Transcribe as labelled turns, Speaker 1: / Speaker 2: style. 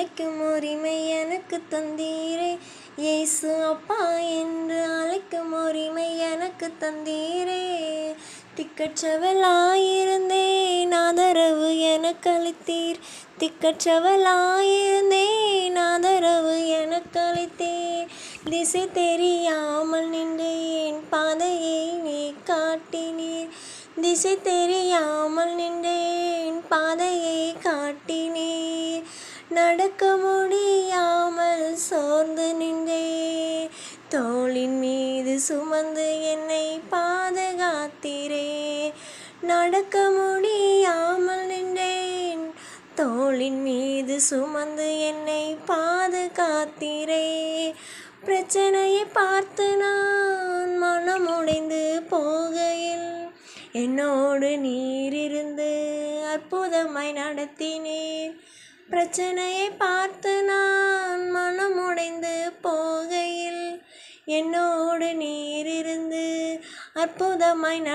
Speaker 1: அழைக்கும் உரிமை எனக்கு தந்தீரே. இயேசு அப்பா என்று அழைக்கும் உரிமை எனக்கு தந்தீரே. திக்கற்றவளாயிருந்தேன் ஆதரவு எனக்கு அளித்தீர். திக்கற்றவளாயிருந்தேன் ஆதரவு எனக்கு அளித்தீர். திசை தெரியாமல் நின்றேன் பாதையை நீ காட்டினீர். திசை தெரியாமல் நின்றேன் பாதையை காட்டினீர். நடக்க முடியாமல் சோர்ந்து நின்றேன். தோளின் மீது சுமந்து என்னை பாதுகாத்தீரே. நடக்க முடியாமல் நின்றேன். தோளின் மீது சுமந்து என்னை பாதுகாத்தீரே. பிரச்சனையை பார்த்து நான் மனமுடைந்து போகையில் என்னோடு நீர் இருந்து அற்புதமாய் நடத்தினீர். பிரச்சனையை பார்த்து நான் மனமுடைந்து போகையில் என்னோடு நீர் இருந்து அற்புதமாய்